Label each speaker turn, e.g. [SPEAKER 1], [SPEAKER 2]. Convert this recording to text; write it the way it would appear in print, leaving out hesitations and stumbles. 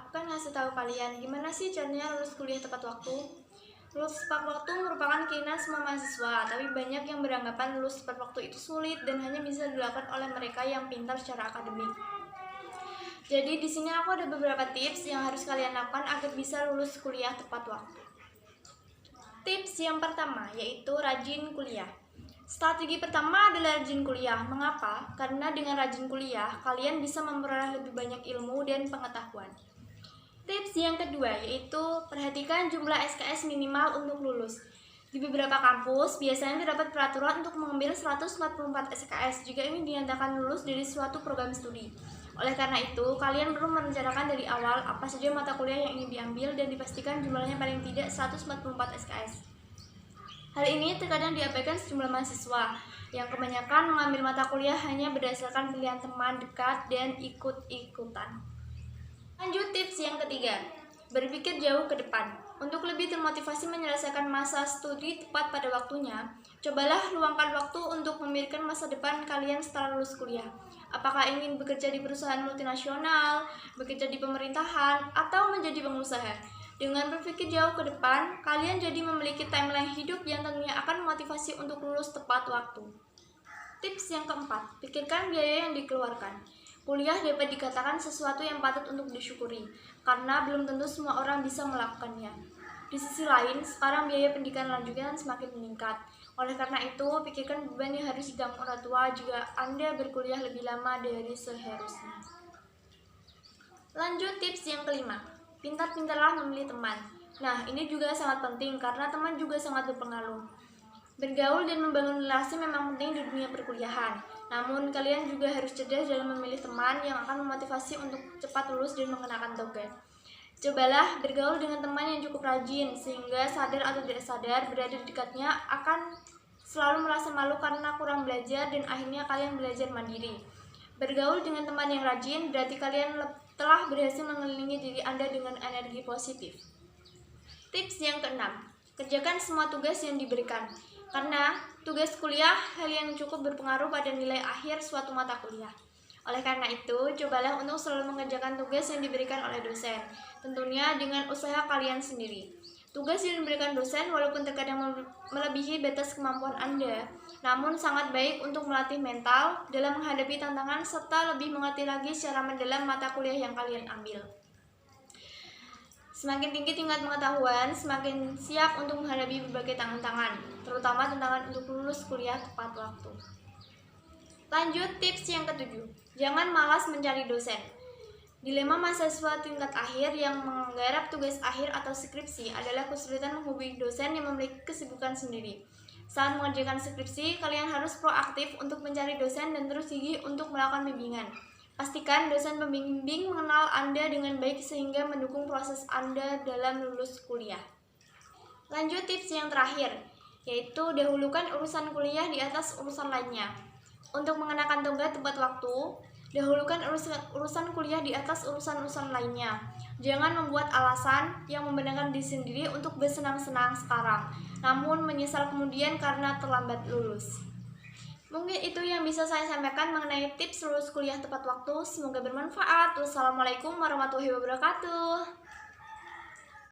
[SPEAKER 1] aku kan ngasih tahu kalian gimana sih caranya lulus kuliah tepat waktu. Lulus tepat waktu merupakan keinginan semua mahasiswa, tapi banyak yang beranggapan lulus tepat waktu itu sulit dan hanya bisa dilakukan oleh mereka yang pintar secara akademik. Jadi di sini aku ada beberapa tips yang harus kalian lakukan agar bisa lulus kuliah tepat waktu. Tips yang pertama yaitu rajin kuliah. Strategi pertama adalah rajin kuliah. Mengapa? Karena dengan rajin kuliah, kalian bisa memperoleh lebih banyak ilmu dan pengetahuan. Tips yang kedua yaitu perhatikan jumlah SKS minimal untuk lulus. Di beberapa kampus, biasanya terdapat peraturan untuk mengambil 144 SKS jika ingin dinyatakan lulus dari suatu program studi. Oleh karena itu, kalian perlu merencanakan dari awal apa saja mata kuliah yang ingin diambil dan dipastikan jumlahnya paling tidak 144 SKS. Hal ini terkadang diabaikan sejumlah mahasiswa yang kebanyakan mengambil mata kuliah hanya berdasarkan pilihan teman dekat dan ikut-ikutan. Lanjut tips yang ketiga, berpikir jauh ke depan. Untuk lebih termotivasi menyelesaikan masa studi tepat pada waktunya, cobalah luangkan waktu untuk memikirkan masa depan kalian setelah lulus kuliah. Apakah ingin bekerja di perusahaan multinasional, bekerja di pemerintahan, atau menjadi pengusaha? Dengan berpikir jauh ke depan, kalian jadi memiliki timeline hidup yang tentunya akan memotivasi untuk lulus tepat waktu. Tips yang keempat, pikirkan biaya yang dikeluarkan. Kuliah dapat dikatakan sesuatu yang patut untuk disyukuri, karena belum tentu semua orang bisa melakukannya. Di sisi lain, sekarang biaya pendidikan lanjutan semakin meningkat. Oleh karena itu, pikirkan beban yang harus ditanggung orang tua jika Anda berkuliah lebih lama dari seharusnya. Lanjut tips yang kelima, pintar-pintarlah memilih teman. Nah, ini juga sangat penting karena teman juga sangat berpengaruh. Bergaul dan membangun relasi memang penting di dunia perkuliahan. Namun, kalian juga harus cerdas dalam memilih teman yang akan memotivasi untuk cepat lulus dan mengenakan toga. Cobalah bergaul dengan teman yang cukup rajin, sehingga sadar atau tidak sadar berada di dekatnya akan selalu merasa malu karena kurang belajar dan akhirnya kalian belajar mandiri. Bergaul dengan teman yang rajin berarti kalian telah berhasil mengelilingi diri Anda dengan energi positif. Tips yang keenam, kerjakan semua tugas yang diberikan. Karena tugas kuliah hal yang cukup berpengaruh pada nilai akhir suatu mata kuliah. Oleh karena itu, cobalah untuk selalu mengerjakan tugas yang diberikan oleh dosen, tentunya dengan usaha kalian sendiri. Tugas yang diberikan dosen walaupun terkadang melebihi batas kemampuan Anda, namun sangat baik untuk melatih mental dalam menghadapi tantangan serta lebih mengerti lagi secara mendalam mata kuliah yang kalian ambil. Semakin tinggi tingkat pengetahuan, semakin siap untuk menghadapi berbagai tantangan, terutama tantangan untuk lulus kuliah tepat waktu. Lanjut tips yang ketujuh, jangan malas mencari dosen. Dilema mahasiswa tingkat akhir yang menggarap tugas akhir atau skripsi adalah kesulitan menghubungi dosen yang memiliki kesibukan sendiri. Saat mengerjakan skripsi, kalian harus proaktif untuk mencari dosen dan terus gigih untuk melakukan bimbingan. Pastikan dosen pembimbing mengenal Anda dengan baik sehingga mendukung proses Anda dalam lulus kuliah. Lanjut tips yang terakhir, yaitu dahulukan urusan kuliah di atas urusan lainnya. Untuk mengenakan toga tepat waktu, dahulukan urusan kuliah di atas urusan-urusan lainnya. Jangan membuat alasan yang membenarkan diri sendiri untuk bersenang-senang sekarang, namun menyesal kemudian karena terlambat lulus. Mungkin itu yang bisa saya sampaikan mengenai tips lulus kuliah tepat waktu. Semoga bermanfaat. Wassalamualaikum warahmatullahi wabarakatuh.